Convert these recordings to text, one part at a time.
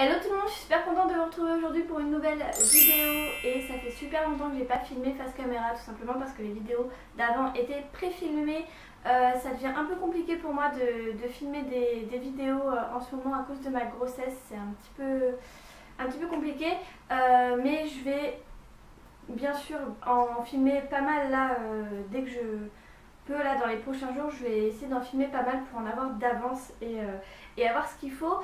Hello tout le monde, je suis super contente de vous retrouver aujourd'hui pour une nouvelle vidéo et ça fait super longtemps que j'ai pas filmé face caméra, tout simplement parce que les vidéos d'avant étaient pré-filmées. Ça devient un peu compliqué pour moi de filmer des vidéos en ce moment à cause de ma grossesse, c'est un petit peu compliqué, mais je vais bien sûr en filmer pas mal là dès que je peux. Là dans les prochains jours je vais essayer d'en filmer pas mal pour en avoir d'avance et avoir ce qu'il faut.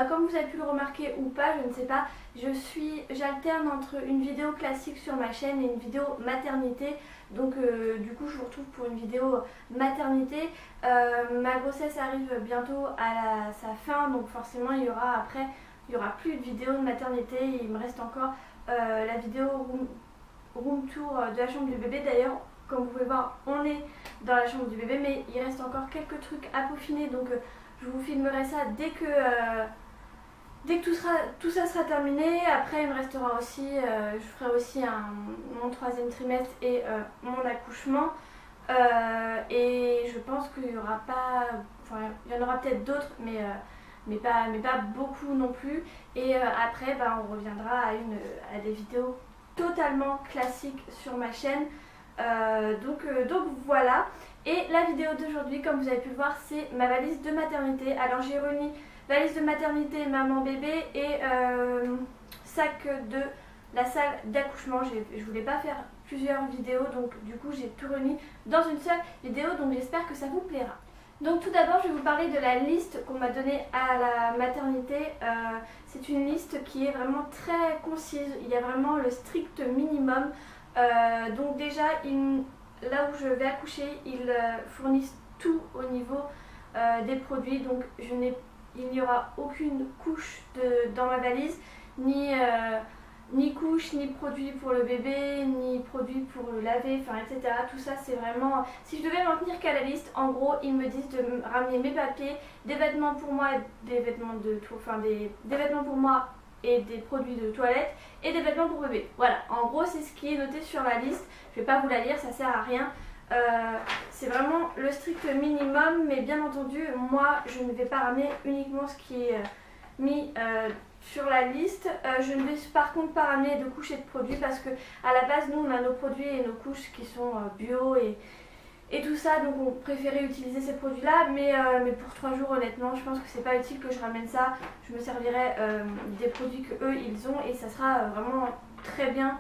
Comme vous avez pu le remarquer ou pas, je ne sais pas, j'alterne entre une vidéo classique sur ma chaîne et une vidéo maternité. Donc du coup je vous retrouve pour une vidéo maternité. Ma grossesse arrive bientôt à sa fin, donc forcément il y aura plus de vidéos de maternité. Il me reste encore la vidéo room tour de la chambre du bébé. D'ailleurs, comme vous pouvez voir, on est dans la chambre du bébé, mais il reste encore quelques trucs à peaufiner, donc je vous filmerai ça dès que tout ça sera terminé. Après il me restera aussi, je ferai aussi mon troisième trimestre et mon accouchement, et je pense qu'il y aura pas, enfin il y en aura peut-être d'autres, mais pas beaucoup non plus. Et après on reviendra à des vidéos totalement classiques sur ma chaîne. Donc voilà. Et la vidéo d'aujourd'hui, comme vous avez pu le voir, c'est ma valise de maternité. Alors j'ai réuni valise de maternité maman bébé et sac de la salle d'accouchement. Je voulais pas faire plusieurs vidéos, donc du coup j'ai tout réuni dans une seule vidéo, donc j'espère que ça vous plaira. Donc tout d'abord je vais vous parler de la liste qu'on m'a donnée à la maternité. C'est une liste qui est vraiment très concise, il y a vraiment le strict minimum. Donc déjà là où je vais accoucher, ils fournissent tout au niveau des produits, donc il n'y aura aucune couche dans ma valise, ni couche, ni produit pour le bébé, ni produit pour le laver, enfin etc. Tout ça c'est vraiment, si je devais m'en tenir qu'à la liste, en gros ils me disent de ramener mes papiers, des vêtements pour moi, des vêtements des vêtements pour moi et des produits de toilette et des vêtements pour bébé. Voilà, en gros c'est ce qui est noté sur la liste. Je vais pas vous la lire, ça sert à rien. C'est vraiment le strict minimum, mais bien entendu moi je ne vais pas ramener uniquement ce qui est mis sur la liste. Je ne vais par contre pas ramener de couches et de produits parce que à la base nous on a nos produits et nos couches qui sont bio et tout ça, donc on préférait utiliser ces produits là, mais pour 3 jours honnêtement je pense que c'est pas utile que je ramène ça. Je me servirai des produits que eux ils ont et ça sera vraiment très bien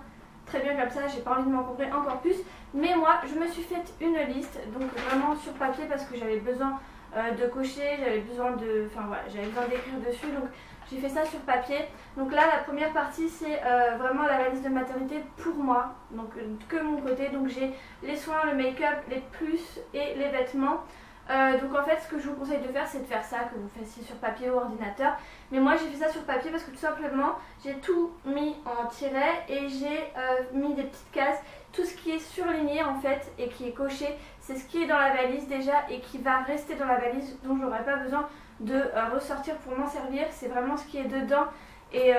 comme ça. J'ai pas envie de m'encombrer encore plus, mais moi je me suis faite une liste, donc vraiment sur papier parce que j'avais besoin de cocher, j'avais besoin d'écrire dessus, donc j'ai fait ça sur papier. Donc là la première partie c'est vraiment la valise de maternité pour moi, donc que mon côté. Donc j'ai les soins, le make-up, les plus et les vêtements. Donc en fait ce que je vous conseille de faire c'est de faire ça, que vous fassiez sur papier ou ordinateur. Mais moi j'ai fait ça sur papier parce que tout simplement j'ai tout mis en tiret et j'ai mis des petites cases. Tout ce qui est surligné en fait et qui est coché, c'est ce qui est dans la valise déjà et qui va rester dans la valise, dont j'aurai pas besoin de ressortir pour m'en servir. C'est vraiment ce qui est dedans et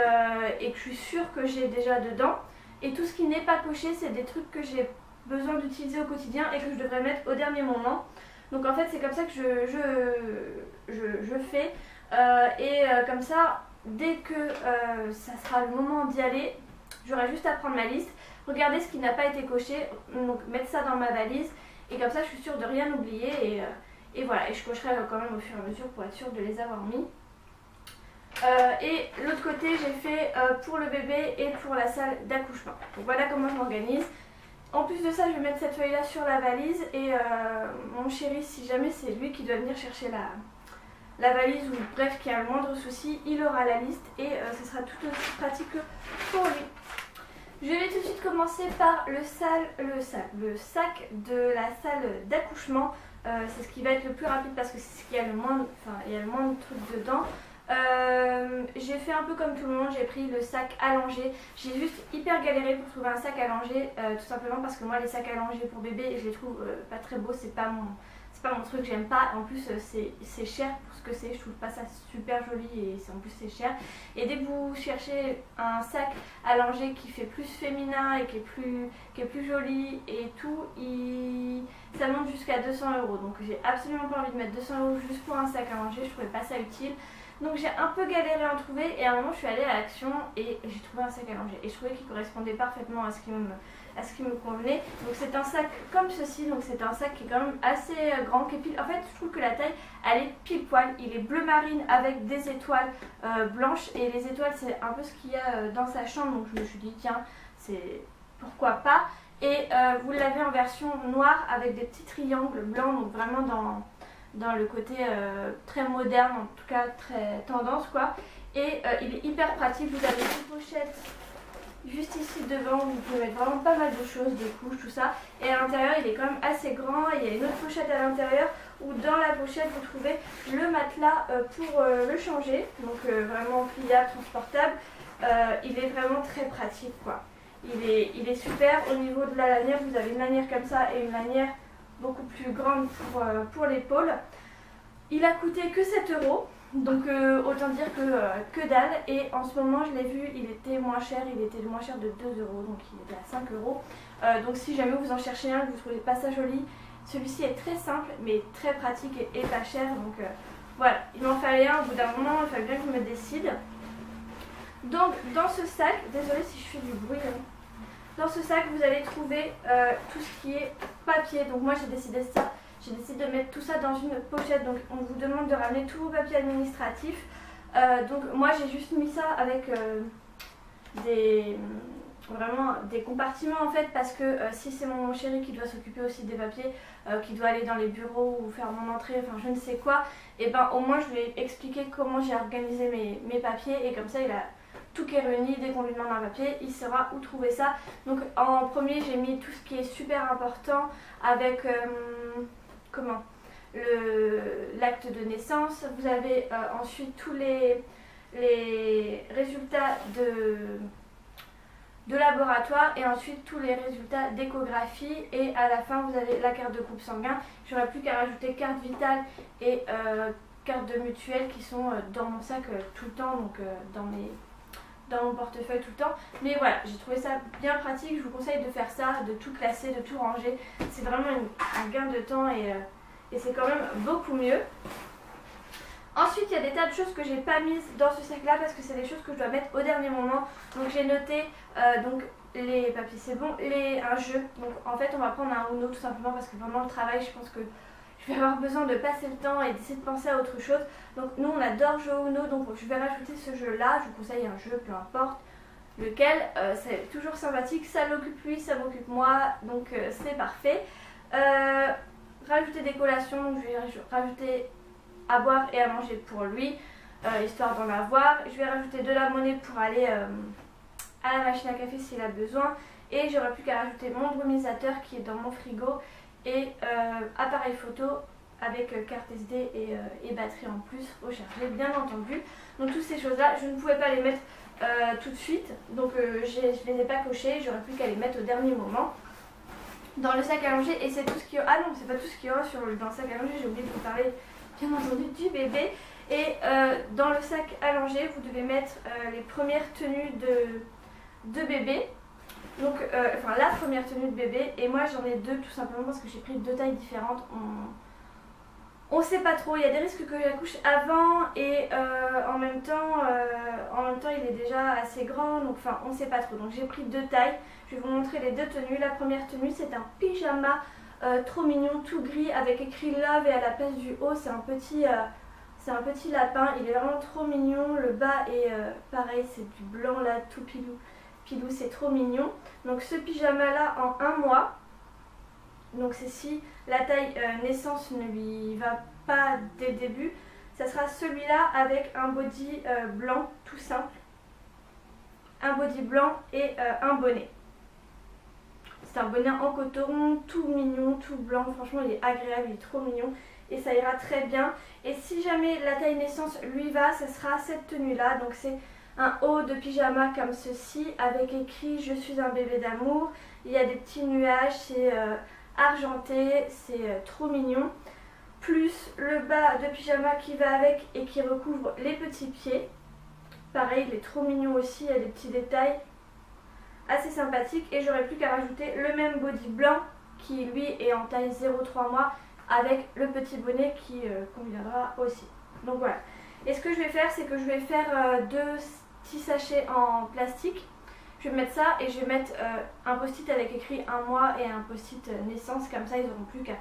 que je suis sûre que j'ai déjà dedans. Et tout ce qui n'est pas coché c'est des trucs que j'ai besoin d'utiliser au quotidien et que je devrais mettre au dernier moment. Donc en fait c'est comme ça que je fais comme ça dès que ça sera le moment d'y aller, j'aurai juste à prendre ma liste, regarder ce qui n'a pas été coché, donc mettre ça dans ma valise et comme ça je suis sûre de rien oublier et voilà, et je cocherai quand même au fur et à mesure pour être sûre de les avoir mis. Et l'autre côté j'ai fait pour le bébé et pour la salle d'accouchement. Donc voilà comment je m'organise. En plus de ça je vais mettre cette feuille là sur la valise et mon chéri, si jamais c'est lui qui doit venir chercher la valise ou bref qu'il y a le moindre souci, il aura la liste et ce sera tout aussi pratique pour lui. Je vais tout de suite commencer par le sac de la salle d'accouchement. C'est ce qui va être le plus rapide parce que c'est ce qu'il y a le moins, de trucs dedans. J'ai fait un peu comme tout le monde, j'ai pris le sac allongé. J'ai juste hyper galéré pour trouver un sac allongé, tout simplement parce que moi les sacs allongés pour bébé je les trouve pas très beaux, c'est pas mon truc, j'aime pas. En plus c'est cher pour ce que c'est, je trouve pas ça super joli et en plus c'est cher. Et dès que vous cherchez un sac allongé qui fait plus féminin et qui est plus joli et tout, ça monte jusqu'à 200 €. Donc j'ai absolument pas envie de mettre 200 € juste pour un sac allongé, je trouvais pas ça utile. Donc j'ai un peu galéré à en trouver et à un moment je suis allée à Action et j'ai trouvé un sac à langer. Et je trouvais qu'il correspondait parfaitement à ce qui me convenait. Donc c'est un sac comme ceci, donc c'est un sac qui est quand même assez grand. Qui est pile... En fait je trouve que la taille elle est pile poil. Il est bleu marine avec des étoiles blanches et les étoiles c'est un peu ce qu'il y a dans sa chambre. Donc je me suis dit tiens, c'est pourquoi pas. Et vous l'avez en version noire avec des petits triangles blancs, donc vraiment dans le côté très moderne, en tout cas très tendance quoi. Et il est hyper pratique, vous avez une pochette juste ici devant, vous pouvez mettre vraiment pas mal de choses, des couches, tout ça. Et à l'intérieur il est quand même assez grand, il y a une autre pochette à l'intérieur où dans la pochette vous trouvez le matelas pour le changer. Donc vraiment pliable, transportable, il est vraiment très pratique quoi. Il est super. Au niveau de la lanière, vous avez une lanière comme ça et une lanière beaucoup plus grande pour l'épaule. Il a coûté que 7 €, donc autant dire que dalle. Et en ce moment, je l'ai vu, il était moins cher, il était moins cher de 2 €, donc il était à 5 €. Donc si jamais vous en cherchez un, que vous ne trouvez pas ça joli, celui-ci est très simple, mais très pratique et pas cher. Donc voilà, il m'en fallait un au bout d'un moment, il fallait bien que je me décide. Donc dans ce sac, désolée si je fais du bruit, hein. Dans ce sac vous allez trouver tout ce qui est papier. Donc moi j'ai décidé de mettre tout ça dans une pochette. Donc on vous demande de ramener tous vos papiers administratifs. Donc moi j'ai juste mis ça avec vraiment des compartiments en fait, parce que si c'est mon chéri qui doit s'occuper aussi des papiers, qui doit aller dans les bureaux ou faire mon entrée, enfin je ne sais quoi, et ben au moins je lui ai expliqué comment j'ai organisé mes papiers et comme ça il a tout qui est réuni. Dès qu'on lui demande un papier, il saura où trouver ça. Donc en premier j'ai mis tout ce qui est super important avec l'acte de naissance. Vous avez ensuite tous les résultats de laboratoire et ensuite tous les résultats d'échographie, et à la fin vous avez la carte de groupe sanguin. J'aurais plus qu'à rajouter carte vitale et carte de mutuelle qui sont dans mon sac tout le temps, donc dans mon portefeuille tout le temps. Mais voilà, j'ai trouvé ça bien pratique. Je vous conseille de faire ça, de tout classer, de tout ranger. C'est vraiment un gain de temps et c'est quand même beaucoup mieux. Ensuite, il y a des tas de choses que j'ai pas mises dans ce sac là parce que c'est des choses que je dois mettre au dernier moment. Donc j'ai noté donc les papiers, c'est bon, un jeu. Donc en fait on va prendre un Uno tout simplement parce que pendant le travail je pense que je vais avoir besoin de passer le temps et d'essayer de penser à autre chose. Donc nous on adore jouer au Uno, donc je vais rajouter ce jeu là. Je vous conseille un jeu, peu importe lequel, c'est toujours sympathique, ça l'occupe lui, ça m'occupe moi, donc c'est parfait. Rajouter des collations, donc je vais rajouter à boire et à manger pour lui, histoire d'en avoir. Je vais rajouter de la monnaie pour aller à la machine à café s'il a besoin, et j'aurai plus qu'à rajouter mon brumisateur qui est dans mon frigo et appareil photo avec carte SD et batterie en plus rechargée bien entendu. Donc toutes ces choses là je ne pouvais pas les mettre tout de suite, donc je les ai pas cochées, j'aurais plus qu'à les mettre au dernier moment dans le sac à langer. Et c'est tout ce qu'il y aura, ah non c'est pas tout ce qu'il y aura dans le sac à langer, j'ai oublié de vous parler bien entendu du bébé. Et dans le sac à langer vous devez mettre les premières tenues de bébé. Donc enfin la première tenue de bébé, et moi j'en ai deux tout simplement parce que j'ai pris deux tailles différentes. On sait pas trop, il y a des risques que j'accouche avant et en même temps il est déjà assez grand, donc enfin on sait pas trop. Donc j'ai pris deux tailles, je vais vous montrer les deux tenues. La première tenue c'est un pyjama trop mignon, tout gris avec écrit love, et à la place du haut c'est un petit lapin, il est vraiment trop mignon. Le bas est pareil, c'est du blanc là, tout pilou, c'est trop mignon. Donc ce pyjama là en 1 mois, donc c'est si la taille naissance ne lui va pas dès le début, ça sera celui-là avec un body blanc tout simple, un body blanc et un bonnet. C'est un bonnet en coton, tout mignon, tout blanc, franchement il est agréable, il est trop mignon et ça ira très bien. Et si jamais la taille naissance lui va, ça sera cette tenue là, donc c'est un haut de pyjama comme ceci avec écrit je suis un bébé d'amour. Il y a des petits nuages, c'est argenté, c'est trop mignon. Plus le bas de pyjama qui va avec et qui recouvre les petits pieds. Pareil, il est trop mignon aussi, il y a des petits détails assez sympathiques. Et j'aurais plus qu'à rajouter le même body blanc qui lui est en taille 0,3 mois avec le petit bonnet qui conviendra aussi. Donc voilà. Et ce que je vais faire, c'est que je vais faire deux petits sachets en plastique. Je vais mettre ça et je vais mettre un post-it avec écrit un mois et un post-it naissance, comme ça ils n'auront plus qu'à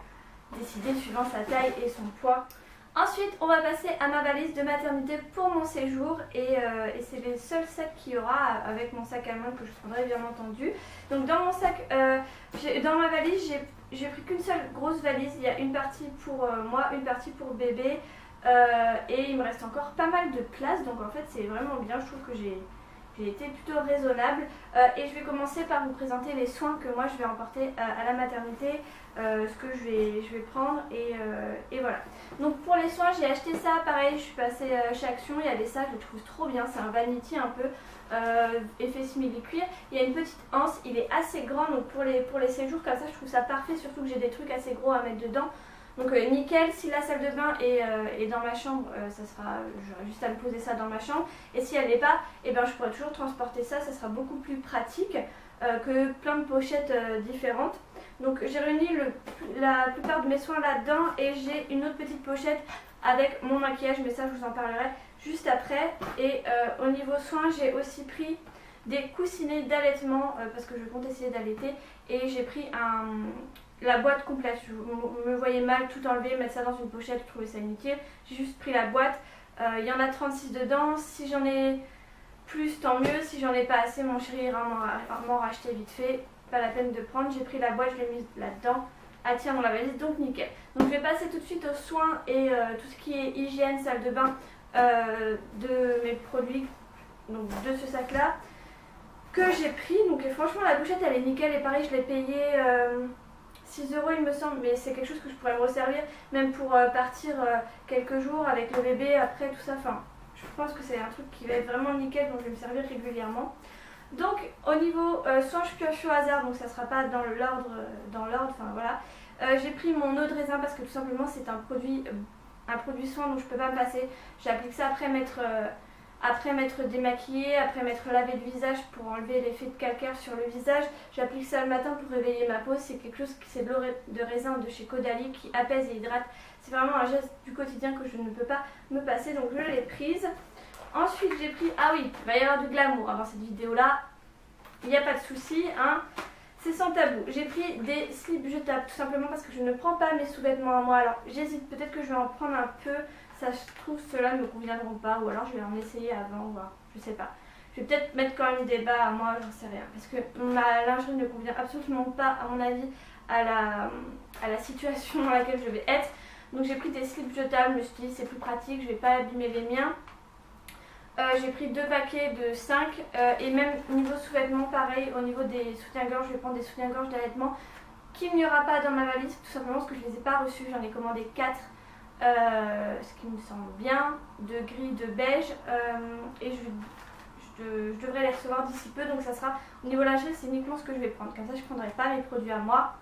décider suivant sa taille et son poids. Ensuite, on va passer à ma valise de maternité pour mon séjour et c'est les seuls sacs qu'il y aura avec mon sac à main que je prendrai bien entendu. Donc dans mon sac, dans ma valise, j'ai pris qu'une seule grosse valise. Il y a une partie pour moi, une partie pour bébé et il me reste encore pas mal de place. Donc en fait, c'est vraiment bien. Je trouve que j'ai été plutôt raisonnable et je vais commencer par vous présenter les soins que moi je vais emporter à la maternité, ce que je vais prendre et voilà. Donc pour les soins, j'ai acheté ça, pareil, je suis passée chez Action, il y a des sacs, je le trouve trop bien, c'est un vanity un peu, effet simili-cuir. Il y a une petite anse, il est assez grand, donc pour les séjours comme ça, je trouve ça parfait, surtout que j'ai des trucs assez gros à mettre dedans. Donc nickel, si la salle de bain est dans ma chambre, ça sera, j'aurai juste à me poser ça dans ma chambre. Et si elle n'est pas, eh ben, je pourrai toujours transporter ça, ça sera beaucoup plus pratique que plein de pochettes différentes. Donc j'ai réuni la plupart de mes soins là-dedans et j'ai une autre petite pochette avec mon maquillage, mais ça je vous en parlerai juste après. Et au niveau soins, j'ai aussi pris des coussinets d'allaitement parce que je compte essayer d'allaiter et j'ai pris la boîte complète. Je me voyais mal tout enlever, mettre ça dans une pochette, je trouvais ça inutile. J'ai juste pris la boîte. Il y en a 36 dedans. Si j'en ai plus, tant mieux. Si j'en ai pas assez, mon chéri ira m'en racheter vite fait. Pas la peine de prendre. J'ai pris la boîte, je l'ai mise là-dedans. Elle tient dans la valise, donc nickel. Donc je vais passer tout de suite aux soins et tout ce qui est hygiène, salle de bain de mes produits, donc de ce sac-là que j'ai pris. Donc franchement, la pochette elle est nickel et pareil, je l'ai payé 6 € il me semble, mais c'est quelque chose que je pourrais me resservir même pour partir quelques jours avec le bébé après tout ça. Enfin, je pense que c'est un truc qui va être vraiment nickel, donc je vais me servir régulièrement. Donc au niveau soin, je pioche au hasard, donc ça sera pas dans l'ordre, enfin voilà. J'ai pris mon eau de raisin parce que tout simplement c'est un produit soin dont je peux pas me passer. J'applique ça après m'être démaquillée, après m'être lavé le visage pour enlever l'effet de calcaire sur le visage. J'applique ça le matin pour réveiller ma peau. C'est quelque chose, c'est de l'eau de raisin de chez Caudalie qui apaise et hydrate. C'est vraiment un geste du quotidien que je ne peux pas me passer, donc je l'ai prise. Ensuite j'ai pris, ah oui, il va y avoir du glamour avant cette vidéo là, il n'y a pas de souci, hein. C'est sans tabou. J'ai pris des slips jetables tout simplement parce que je ne prends pas mes sous-vêtements à moi. Alors j'hésite, peut-être que je vais en prendre un peu. Ça, je trouve ceux-là ne me conviendront pas, ou alors je vais en essayer avant, voir, je sais pas. Je vais peut-être mettre quand même des bas à moi, j'en sais rien. Parce que ma lingerie ne convient absolument pas, à mon avis, à la situation dans laquelle je vais être. Donc j'ai pris des slips jetables, je me suis dit c'est plus pratique, je vais pas abîmer les miens. J'ai pris 2 paquets de 5 et même niveau sous-vêtements, pareil, au niveau des soutiens-gorge, je vais prendre des soutiens-gorge d'allaitement qu'il n'y aura pas dans ma valise, tout simplement parce que je ne les ai pas reçus, j'en ai commandé 4, ce qui me semble bien, de gris, de beige, et je devrais les recevoir d'ici peu, donc ça sera, au niveau lingerie, c'est uniquement ce que je vais prendre, comme ça je ne prendrai pas mes produits à moi,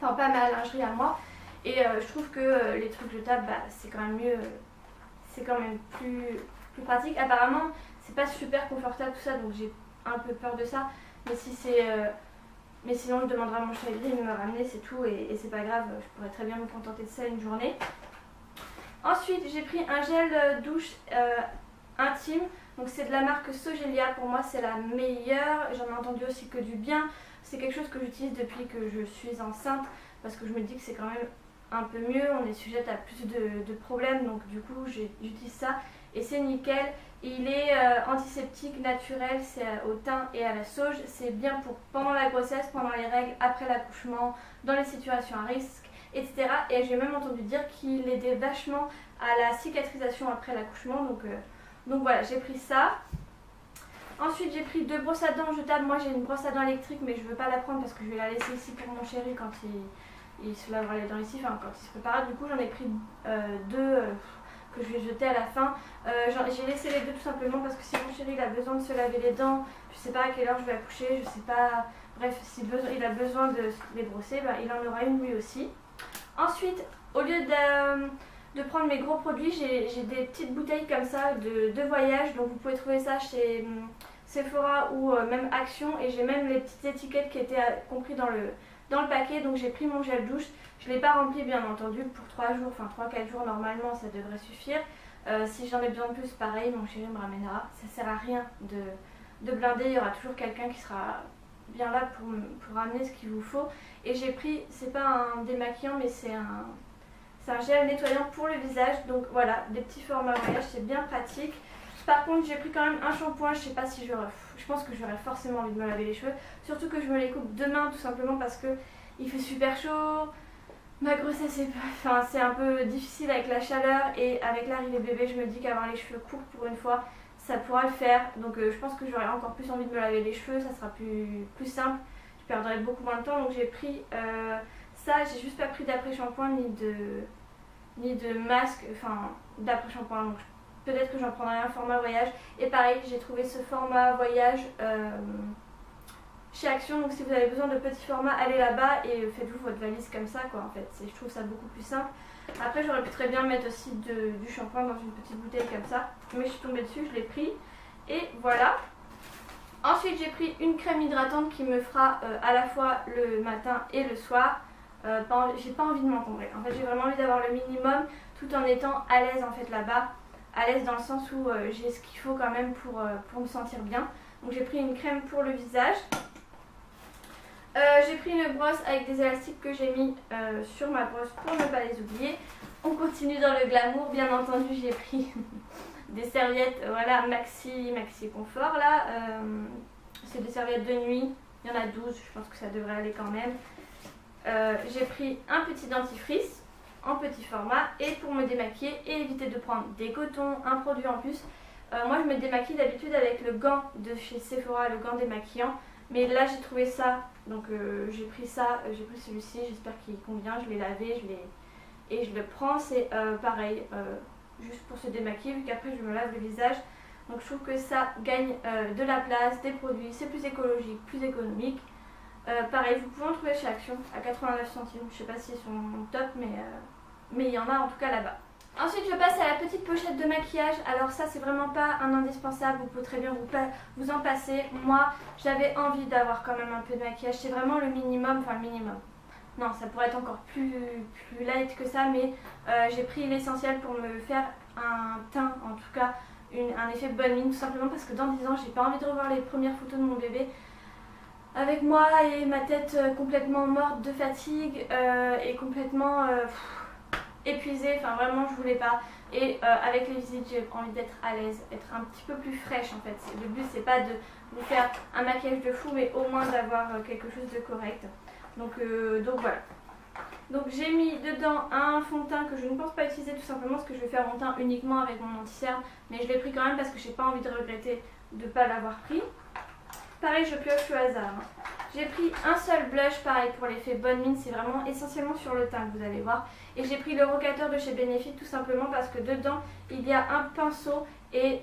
enfin pas ma lingerie à moi, et je trouve que les trucs jetables, bah, c'est quand même mieux, c'est quand même plus pratique. Apparemment c'est pas super confortable tout ça, donc j'ai un peu peur de ça, mais si c'est mais sinon je demanderai à mon chéri de me ramener, c'est tout, et c'est pas grave, je pourrais très bien me contenter de ça une journée. Ensuite j'ai pris un gel douche intime, donc c'est de la marque Sogelia, pour moi c'est la meilleure, j'en ai entendu aussi que du bien, c'est quelque chose que j'utilise depuis que je suis enceinte, parce que je me dis que c'est quand même un peu mieux, on est sujette à plus de problèmes, donc du coup j'utilise ça et c'est nickel. Il est antiseptique, naturel, c'est au thym et à la sauge, c'est bien pour pendant la grossesse, pendant les règles, après l'accouchement, dans les situations à risque, etc. Et j'ai même entendu dire qu'il aidait vachement à la cicatrisation après l'accouchement, donc voilà, j'ai pris ça. Ensuite j'ai pris 2 brosses à dents jetables. Moi j'ai une brosse à dents électrique, mais je ne veux pas la prendre parce que je vais la laisser ici pour mon chéri quand il se lavera les dents ici, enfin quand il se préparera. Du coup j'en ai pris 2 que je vais jeter à la fin. J'ai laissé les 2 tout simplement parce que si mon chéri il a besoin de se laver les dents, je sais pas à quelle heure je vais accoucher, je sais pas, bref, si il a besoin de les brosser, bah, il en aura une lui aussi. Ensuite, au lieu de prendre mes gros produits, j'ai des petites bouteilles comme ça de voyage, donc vous pouvez trouver ça chez Sephora ou même Action, et j'ai même les petites étiquettes qui étaient compris dans le paquet. Donc j'ai pris mon gel douche, je ne l'ai pas rempli bien entendu pour 3 jours, enfin 3-4 jours normalement ça devrait suffire. Si j'en ai besoin de plus, pareil, mon chéri me ramènera. Ça sert à rien de blinder, il y aura toujours quelqu'un qui sera bien là pour ramener ce qu'il vous faut. Et j'ai pris, c'est pas un démaquillant mais c'est un gel nettoyant pour le visage. Donc voilà, des petits formats voyage, c'est bien pratique. Par contre j'ai pris quand même un shampoing, je sais pas si je pense que j'aurais forcément envie de me laver les cheveux. Surtout que je me les coupe demain tout simplement parce que il fait super chaud. Ma grossesse c'est un peu difficile avec la chaleur et avec l'arrivée bébé je me dis qu'avoir les cheveux courts pour une fois ça pourra le faire. Donc je pense que j'aurai encore plus envie de me laver les cheveux, ça sera plus simple. Je perdrai beaucoup moins de temps donc j'ai pris ça, j'ai juste pas pris d'après-shampoing ni de masque, enfin d'après-shampoing. Donc peut-être que j'en prendrai un format voyage. Et pareil, j'ai trouvé ce format voyage chez Action. Donc si vous avez besoin de petits formats, allez là-bas et faites-vous votre valise comme ça quoi en fait. Je trouve ça beaucoup plus simple. Après j'aurais pu très bien mettre aussi du shampoing dans une petite bouteille comme ça. Mais je suis tombée dessus, je l'ai pris. Et voilà. Ensuite j'ai pris une crème hydratante qui me fera à la fois le matin et le soir. J'ai pas envie de m'encombrer. En fait j'ai vraiment envie d'avoir le minimum tout en étant à l'aise en fait là-bas. À l'aise dans le sens où j'ai ce qu'il faut quand même pour me sentir bien. Donc j'ai pris une crème pour le visage. J'ai pris une brosse avec des élastiques que j'ai mis sur ma brosse pour ne pas les oublier. On continue dans le glamour, bien entendu j'ai pris des serviettes, voilà, Maxi Confort là. C'est des serviettes de nuit, il y en a 12, je pense que ça devrait aller quand même. J'ai pris un petit dentifrice en petit format et pour me démaquiller et éviter de prendre des cotons, un produit en plus. Moi je me démaquille d'habitude avec le gant de chez Sephora, le gant démaquillant. Mais là j'ai trouvé ça, donc j'ai pris ça, j'ai pris celui-ci, j'espère qu'il convient, je l'ai lavé et je le prends. C'est pareil, juste pour se démaquiller vu qu'après je me lave le visage. Donc je trouve que ça gagne de la place, des produits, c'est plus écologique, plus économique. Pareil, vous pouvez en trouver chez Action à 89 centimes, je sais pas s'ils sont top mais il y en a en tout cas là-bas. Ensuite je passe à la petite pochette de maquillage. Alors ça c'est vraiment pas un indispensable, vous pouvez très bien vous en passer. Moi j'avais envie d'avoir quand même un peu de maquillage, c'est vraiment le minimum, enfin le minimum. Non, ça pourrait être encore plus light que ça, mais j'ai pris l'essentiel pour me faire un teint, en tout cas un effet bonne mine, tout simplement parce que dans 10 ans j'ai pas envie de revoir les premières photos de mon bébé avec moi et ma tête complètement morte de fatigue et complètement épuisée, enfin vraiment je voulais pas. Et avec les visites j'ai envie d'être à l'aise, être un petit peu plus fraîche en fait. Le but c'est pas de vous faire un maquillage de fou mais au moins d'avoir quelque chose de correct. Donc voilà. Donc j'ai mis dedans un fond de teint que je ne pense pas utiliser tout simplement parce que je vais faire mon teint uniquement avec mon anti-cerne. Mais je l'ai pris quand même parce que j'ai pas envie de regretter de ne pas l'avoir pris. Pareil, je pioche au hasard. J'ai pris un seul blush, pareil pour l'effet bonne mine, c'est vraiment essentiellement sur le teint que vous allez voir. Et j'ai pris le rocateur de chez Benefit tout simplement parce que dedans il y a un pinceau et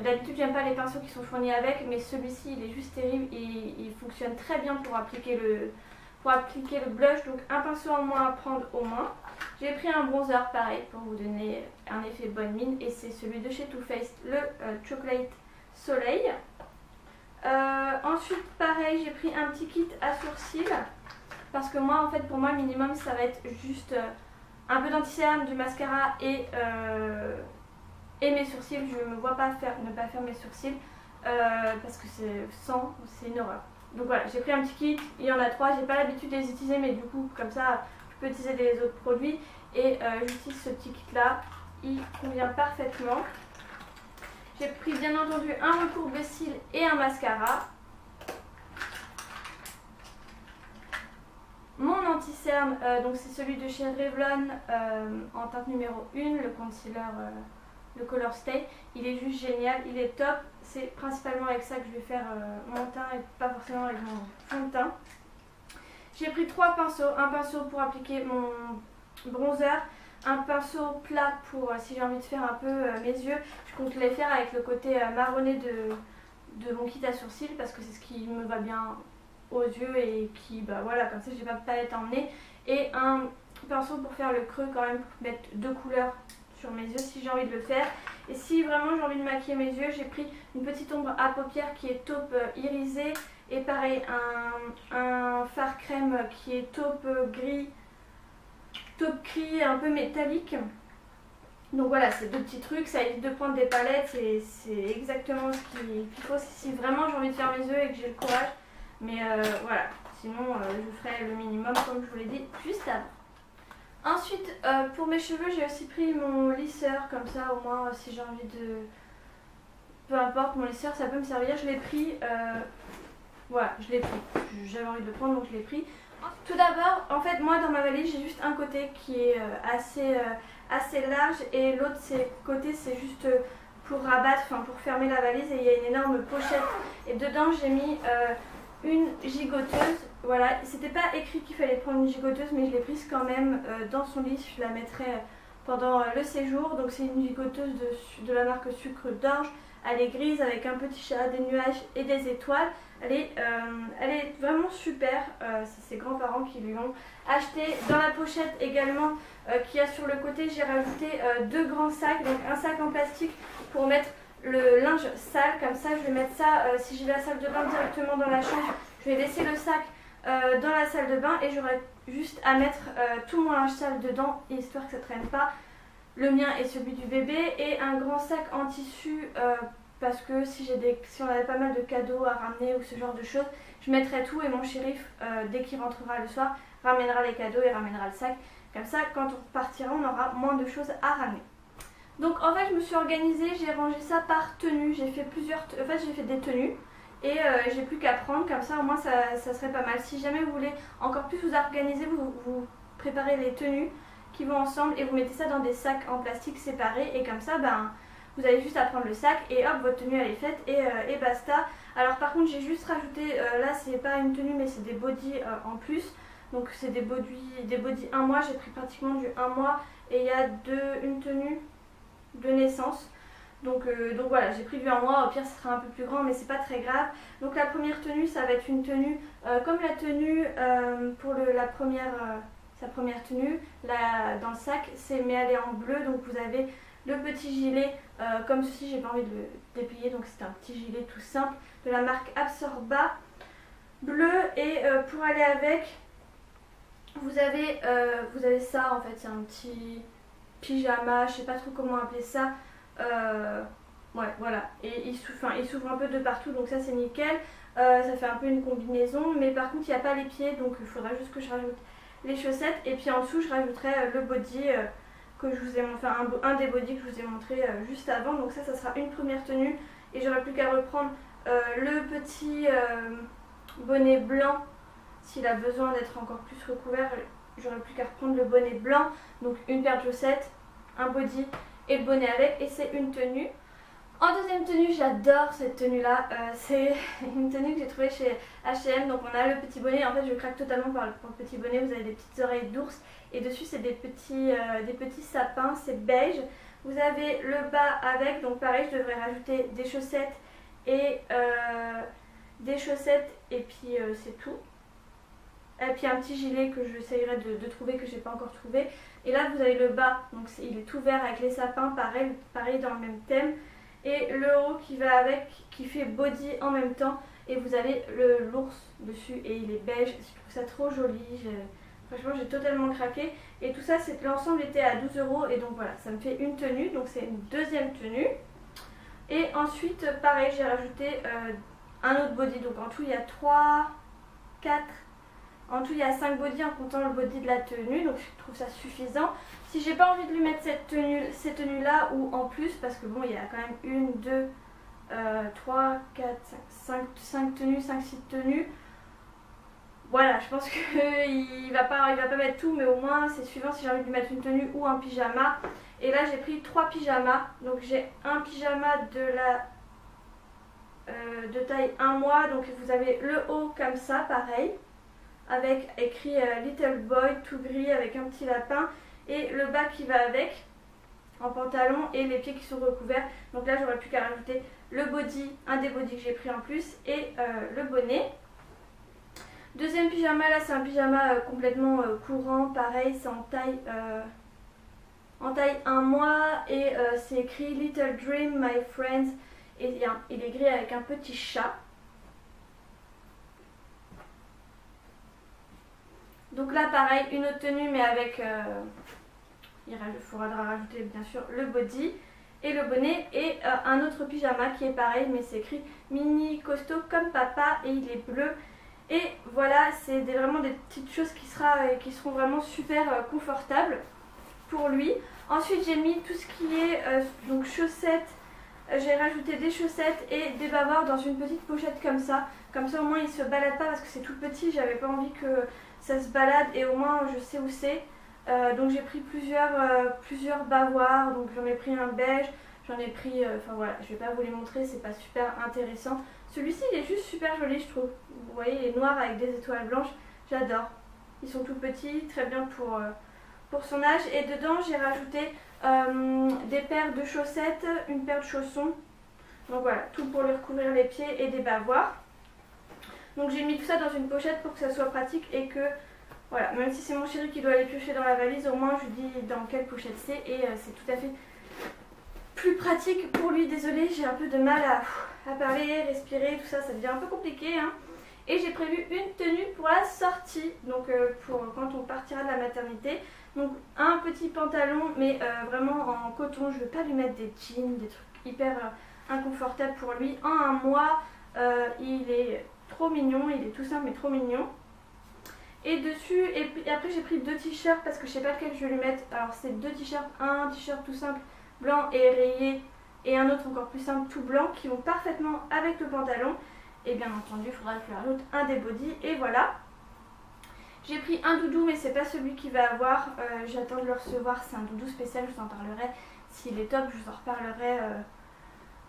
d'habitude j'aime pas les pinceaux qui sont fournis avec, mais celui-ci il est juste terrible et il fonctionne très bien pour appliquer le blush. Donc un pinceau en moins à prendre au moins. J'ai pris un bronzer pareil pour vous donner un effet bonne mine et c'est celui de chez Too Faced, le Chocolate Soleil. Ensuite pareil j'ai pris un petit kit à sourcils parce que moi en fait pour moi le minimum ça va être juste un peu d'anti-cerne, du mascara et mes sourcils. Je ne me vois pas ne pas faire mes sourcils parce que c'est une horreur. Donc voilà, j'ai pris un petit kit, il y en a 3, j'ai pas l'habitude de les utiliser mais du coup comme ça je peux utiliser des autres produits et j'utilise ce petit kit là, il convient parfaitement. J'ai pris bien entendu un recourbe cils et un mascara. Mon anti-cerne, donc c'est celui de chez Revlon en teinte numéro 1, le concealer, le Color Stay. Il est juste génial, il est top. C'est principalement avec ça que je vais faire mon teint et pas forcément avec mon fond de teint. J'ai pris 3 pinceaux, un pinceau pour appliquer mon bronzer, un pinceau plat pour si j'ai envie de faire un peu mes yeux. Je compte les faire avec le côté marronné de mon kit à sourcils parce que c'est ce qui me va bien aux yeux et qui, bah voilà, comme ça j'ai pas de palette à emmener. Et un pinceau pour faire le creux quand même, pour mettre 2 couleurs sur mes yeux si j'ai envie de le faire. Et si vraiment j'ai envie de maquiller mes yeux, j'ai pris une petite ombre à paupières qui est taupe irisée. Et pareil, un fard crème qui est taupe gris un peu métallique. Donc voilà, c'est deux petits trucs, ça évite de prendre des palettes, c'est exactement ce qu'il faut si vraiment j'ai envie de faire mes œufs et que j'ai le courage. Mais voilà, sinon je ferai le minimum comme je vous l'ai dit juste avant. Ensuite, pour mes cheveux, j'ai aussi pris mon lisseur, comme ça au moins si j'ai envie de... Peu importe, mon lisseur ça peut me servir, je l'ai pris, voilà, je l'ai pris, j'avais envie de le prendre donc je l'ai pris. Tout d'abord, en fait moi dans ma valise j'ai juste un côté qui est assez large et l'autre côté c'est juste pour rabattre, enfin pour fermer la valise, et il y a une énorme pochette et dedans j'ai mis une gigoteuse. Voilà, c'était pas écrit qu'il fallait prendre une gigoteuse mais je l'ai prise quand même dans son lit, je la mettrai pendant le séjour. Donc c'est une gigoteuse de la marque Sucre d'Orge, elle est grise avec un petit chat, des nuages et des étoiles. Elle est vraiment super, c'est ses grands-parents qui lui ont acheté. Dans la pochette également qu'il y a sur le côté, j'ai rajouté deux grands sacs, donc un sac en plastique pour mettre le linge sale, comme ça je vais mettre ça, si j'ai la salle de bain directement dans la chambre, je vais laisser le sac dans la salle de bain et j'aurai juste à mettre tout mon linge sale dedans, histoire que ça ne traîne pas, le mien et celui du bébé, et un grand sac en tissu parce que si on avait pas mal de cadeaux à ramener ou ce genre de choses, je mettrai tout et mon shérif, dès qu'il rentrera le soir, ramènera les cadeaux et ramènera le sac. Comme ça, quand on partira, on aura moins de choses à ramener. Donc en fait, je me suis organisée, j'ai rangé ça par tenue. J'ai fait j'ai fait des tenues et j'ai plus qu'à prendre. Comme ça, au moins, ça serait pas mal. Si jamais vous voulez encore plus vous organiser, vous préparez les tenues qui vont ensemble et vous mettez ça dans des sacs en plastique séparés. Et comme ça, ben... vous avez juste à prendre le sac et hop, votre tenue elle est faite et basta. Alors par contre j'ai juste rajouté, là c'est pas une tenue mais c'est des bodys en plus. Donc c'est des bodys 1 mois, j'ai pris pratiquement du 1 mois et il y a une tenue de naissance. Donc voilà, j'ai pris du 1 mois, au pire ce sera un peu plus grand mais c'est pas très grave. Donc la première tenue ça va être une tenue comme la tenue pour sa première tenue là, dans le sac, mais elle est en bleu, donc vous avez le petit gilet comme ceci, j'ai pas envie de le déplier, donc c'est un petit gilet tout simple de la marque Absorba bleu. Et pour aller avec, vous avez ça en fait, c'est un petit pyjama, je sais pas trop comment appeler ça, ouais voilà, et il s'ouvre un peu de partout, donc ça c'est nickel. Ça fait un peu une combinaison, mais par contre il n'y a pas les pieds, donc il faudra juste que je rajoute les chaussettes, et puis en dessous je rajouterai le body que je vous ai montré, un des bodys que je vous ai montré juste avant. Donc ça sera une première tenue et j'aurai plus qu'à reprendre le petit bonnet blanc s'il a besoin d'être encore plus recouvert. J'aurai plus qu'à reprendre le bonnet blanc, donc une paire de chaussettes, un body et le bonnet avec, et c'est une tenue. En deuxième tenue, j'adore cette tenue là, c'est une tenue que j'ai trouvée chez H&M. Donc on a le petit bonnet, en fait je craque totalement pour le petit bonnet. Vous avez des petites oreilles d'ours et dessus c'est des petits sapins, c'est beige. Vous avez le bas avec, donc pareil je devrais rajouter des chaussettes et puis c'est tout. Et puis un petit gilet que j'essayerai de trouver, que j'ai pas encore trouvé. Et là vous avez le bas, donc il est tout vert avec les sapins, pareil dans le même thème. Et le haut qui va avec, qui fait body en même temps. Et vous avez l'ours dessus et il est beige. Je trouve ça trop joli. Franchement, j'ai totalement craqué. Et tout ça, l'ensemble était à 12 €. Et donc voilà, ça me fait une tenue. Donc c'est une deuxième tenue. Et ensuite, pareil, j'ai rajouté un autre body. Donc en tout, il y a 3, 4... En tout, il y a 5 bodys en comptant le body de la tenue, donc je trouve ça suffisant. Si j'ai pas envie de lui mettre ces tenues là ou en plus, parce que bon, il y a quand même 1, 2, 3, 4, 5 tenues, 5-6 tenues. Voilà, je pense qu'il va pas mettre tout, mais au moins c'est suivant si j'ai envie de lui mettre une tenue ou un pyjama. Et là, j'ai pris 3 pyjamas. Donc j'ai un pyjama de taille 1 mois, donc vous avez le haut comme ça, pareil, avec écrit Little Boy tout gris avec un petit lapin, et le bas qui va avec en pantalon et les pieds qui sont recouverts. Donc là j'aurais plus qu'à rajouter le body, un des bodys que j'ai pris en plus, et le bonnet. Deuxième pyjama, là c'est un pyjama complètement courant, pareil c'est en taille 1 mois et c'est écrit Little Dream My Friends, et il est gris avec un petit chat. Donc là pareil, une autre tenue mais avec il faudra rajouter bien sûr le body et le bonnet et un autre pyjama qui est pareil mais c'est écrit mini costaud comme papa et il est bleu. Et voilà, c'est vraiment des petites choses qui seront vraiment super confortables pour lui. Ensuite j'ai mis tout ce qui est donc chaussettes, j'ai rajouté des chaussettes et des bavards dans une petite pochette comme ça. Comme ça au moins il se balade pas parce que c'est tout petit, j'avais pas envie que ça se balade et au moins je sais où c'est. Donc j'ai pris plusieurs bavoirs, donc j'en ai pris un beige, j'en ai pris, enfin voilà, je vais pas vous les montrer, c'est pas super intéressant. Celui-ci il est juste super joli je trouve, vous voyez il est noir avec des étoiles blanches, j'adore. Ils sont tout petits, très bien pour son âge et dedans j'ai rajouté des paires de chaussettes, une paire de chaussons, donc voilà, tout pour lui recouvrir les pieds et des bavoirs. Donc j'ai mis tout ça dans une pochette pour que ça soit pratique et que voilà, même si c'est mon chéri qui doit aller piocher dans la valise, au moins je lui dis dans quelle pochette c'est et c'est tout à fait plus pratique pour lui. Désolée, j'ai un peu de mal à parler, respirer, tout ça, ça devient un peu compliqué. Hein. Et j'ai prévu une tenue pour la sortie, donc pour quand on partira de la maternité. Donc un petit pantalon, mais vraiment en coton, je ne veux pas lui mettre des jeans, des trucs hyper inconfortables pour lui. En un mois, il est trop mignon, il est tout simple mais trop mignon. Et dessus, et puis après j'ai pris 2 t-shirts parce que je sais pas lequel je vais lui mettre. Alors c'est 2 t-shirts, un t-shirt tout simple blanc et rayé et un autre encore plus simple tout blanc qui vont parfaitement avec le pantalon. Et bien entendu il faudra que je rajoute un des bodys et voilà. J'ai pris un doudou mais c'est pas celui qu'il va avoir, j'attends de le recevoir, c'est un doudou spécial, je vous en parlerai. S'il est top je vous en reparlerai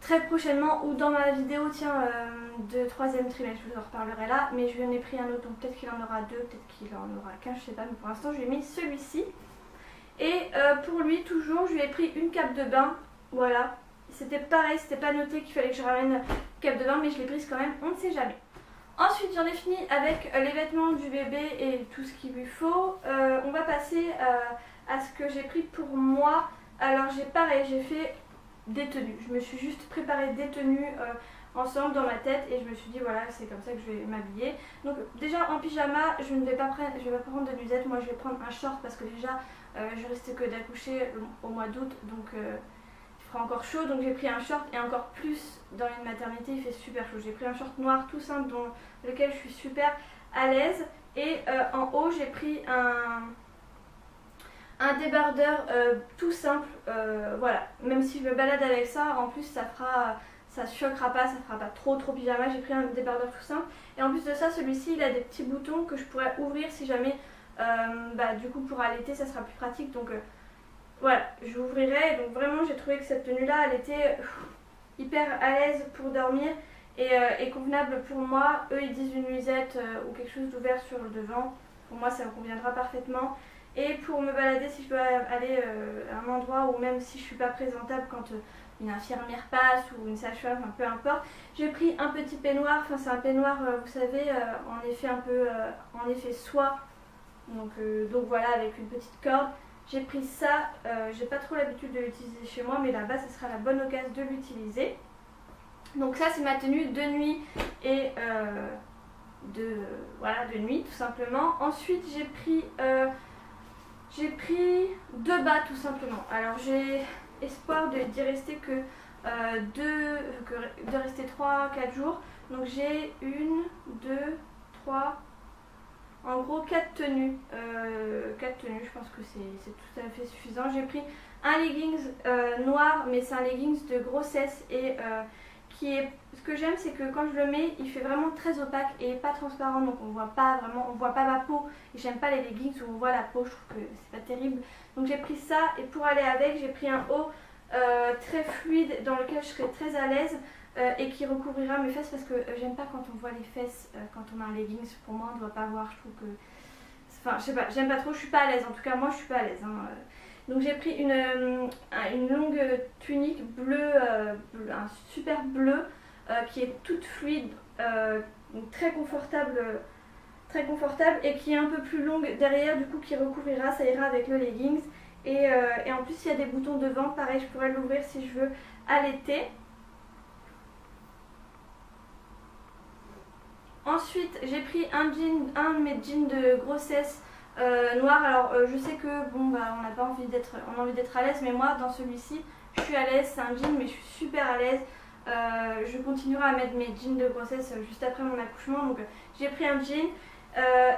très prochainement ou dans ma vidéo de 3e trimestre, je vous en reparlerai là. Mais je lui en ai pris un autre, donc peut-être qu'il en aura 2, peut-être qu'il en aura qu'un, je sais pas. Mais pour l'instant je lui ai mis celui-ci. Et pour lui toujours je lui ai pris une cape de bain, voilà. C'était pareil, c'était pas noté qu'il fallait que je ramène une cape de bain mais je l'ai prise quand même, on ne sait jamais. Ensuite j'en ai fini avec les vêtements du bébé et tout ce qu'il lui faut. On va passer à ce que j'ai pris pour moi. Alors j'ai fait des tenues. Je me suis juste préparé des tenues ensemble dans ma tête et je me suis dit voilà c'est comme ça que je vais m'habiller. Donc déjà en pyjama je ne vais pas prendre de nuisette, moi je vais prendre un short parce que déjà je risque que d'accoucher au mois d'août donc il fera encore chaud, donc j'ai pris un short et encore plus dans une maternité il fait super chaud. J'ai pris un short noir tout simple dans lequel je suis super à l'aise et en haut j'ai pris un débardeur tout simple, voilà, même si je me balade avec ça, en plus ça choquera pas, ça fera pas trop pyjama. J'ai pris un débardeur tout simple et en plus de ça celui-ci il a des petits boutons que je pourrais ouvrir si jamais du coup pour allaiter ça sera plus pratique, donc voilà, j'ouvrirai. Donc vraiment j'ai trouvé que cette tenue là elle était hyper à l'aise pour dormir et convenable pour moi. Eux ils disent une nuisette ou quelque chose d'ouvert sur le devant, pour moi ça me conviendra parfaitement. Et pour me balader, si je dois aller à un endroit ou même si je suis pas présentable quand une infirmière passe ou une sage-femme, enfin, peu importe, j'ai pris un petit peignoir, enfin c'est un peignoir vous savez en effet un peu en effet soie, donc voilà, avec une petite corde. J'ai pris ça, j'ai pas trop l'habitude de l'utiliser chez moi mais là-bas ce sera la bonne occasion de l'utiliser. Donc ça c'est ma tenue de nuit et de nuit tout simplement. Ensuite j'ai pris 2 bas tout simplement. Alors j'ai espoir d'y rester que de rester 3-4 jours. Donc j'ai 1, 2, 3, en gros 4 tenues. 4 tenues, je pense que c'est tout à fait suffisant. J'ai pris un leggings noir, mais c'est un leggings de grossesse et ce que j'aime c'est que quand je le mets il fait vraiment très opaque et pas transparent, donc on voit pas ma peau et j'aime pas les leggings où on voit la peau, je trouve que c'est pas terrible. Donc j'ai pris ça et pour aller avec j'ai pris un haut très fluide dans lequel je serai très à l'aise et qui recouvrira mes fesses parce que j'aime pas quand on voit les fesses quand on a un leggings. Pour moi on ne doit pas voir, je trouve que enfin je sais pas, j'aime pas trop, je suis pas à l'aise, en tout cas moi je suis pas à l'aise hein. Donc j'ai pris une longue tunique bleue, un super bleu qui est toute fluide, très confortable et qui est un peu plus longue derrière, du coup qui recouvrira, ça ira avec le leggings. Et en plus il y a des boutons devant, pareil je pourrais l'ouvrir si je veux allaiter. Ensuite j'ai pris un de mes jeans de grossesse Noir. Alors je sais que bon bah on n'a pas envie d'être, on a envie d'être à l'aise, mais moi dans celui-ci je suis à l'aise. C'est un jean mais je suis super à l'aise. Je continuerai à mettre mes jeans de grossesse juste après mon accouchement. Donc j'ai pris un jean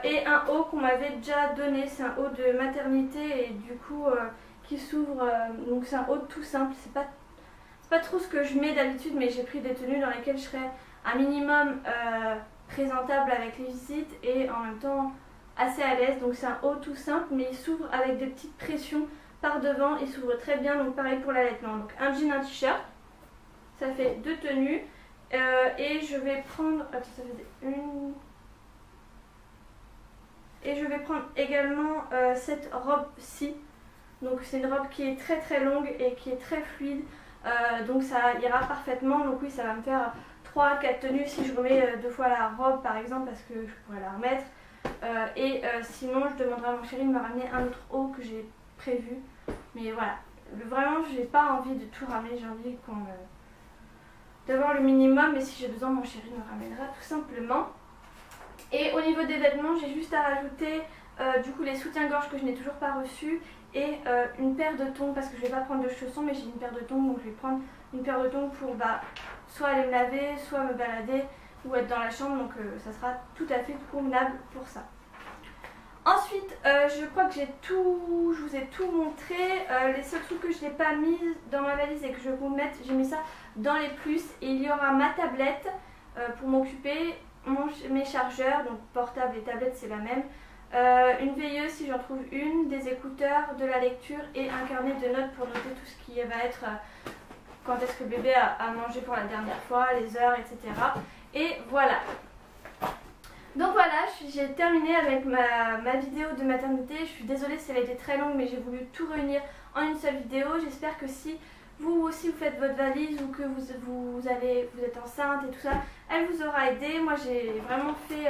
et un haut qu'on m'avait déjà donné. C'est un haut de maternité et du coup qui s'ouvre. Donc c'est un haut tout simple. C'est pas trop ce que je mets d'habitude, mais j'ai pris des tenues dans lesquelles je serais un minimum présentable avec les visites et en même temps assez à l'aise. Donc c'est un haut tout simple mais il s'ouvre avec des petites pressions par devant. Il s'ouvre très bien, donc pareil pour l'allaitement. Donc un jean, un t-shirt, ça fait 2 tenues. Et je vais prendre... Attends, ça faisait une... Et je vais prendre également cette robe-ci. Donc c'est une robe qui est très très longue et qui est très fluide. Donc ça ira parfaitement. Donc oui, ça va me faire 3-4 tenues si je remets 2 fois la robe par exemple, parce que je pourrais la remettre. Sinon je demanderai à mon chéri de me ramener un autre haut que j'ai prévu. Mais voilà, vraiment j'ai pas envie de tout ramener. J'ai envie d'avoir le minimum, mais si j'ai besoin mon chéri me ramènera tout simplement. Et au niveau des vêtements, j'ai juste à rajouter du coup les soutiens-gorge que je n'ai toujours pas reçus et une paire de tongs, parce que je vais pas prendre de chaussons mais j'ai une paire de tongs, donc je vais prendre une paire de tongs pour soit aller me laver, soit me balader ou être dans la chambre. Donc ça sera tout à fait convenable pour ça. Ensuite, je crois que je vous ai tout montré. Les seuls trucs que je n'ai pas mis dans ma valise et que je vais vous mettre, j'ai mis ça dans les plus. Et il y aura ma tablette pour m'occuper, mes chargeurs, donc portable et tablette c'est la même. Une veilleuse si j'en trouve une, des écouteurs, de la lecture et un carnet de notes pour noter tout ce qui va être quand est-ce que le bébé a mangé pour la dernière fois, les heures, etc. Et voilà. Donc voilà, j'ai terminé avec ma vidéo de maternité. Je suis désolée si elle a été très longue, mais j'ai voulu tout réunir en une seule vidéo. J'espère que si vous aussi vous faites votre valise ou que vous êtes enceinte et tout ça, elle vous aura aidé. Moi j'ai vraiment fait...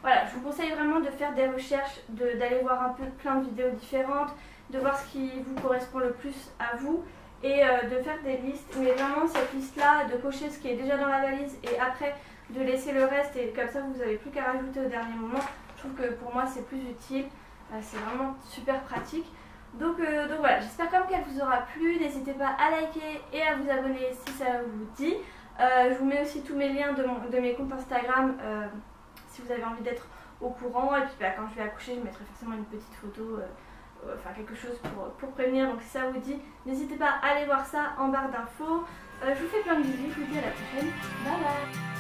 voilà, je vous conseille vraiment de faire des recherches, d'aller voir un peu plein de vidéos différentes, de voir ce qui vous correspond le plus à vous et de faire des listes. Mais vraiment cette liste-là, de cocher ce qui est déjà dans la valise et après de laisser le reste et comme ça vous n'avez plus qu'à rajouter au dernier moment. Je trouve que pour moi c'est plus utile, c'est vraiment super pratique. Donc voilà, j'espère quand même qu'elle vous aura plu. N'hésitez pas à liker et à vous abonner si ça vous dit. Je vous mets aussi tous mes liens de mes comptes Instagram si vous avez envie d'être au courant. Et puis quand je vais accoucher, je mettrai forcément une petite photo, enfin quelque chose pour prévenir. Donc si ça vous dit, n'hésitez pas à aller voir ça en barre d'infos. Je vous fais plein de bisous, je vous dis à la prochaine. Bye bye.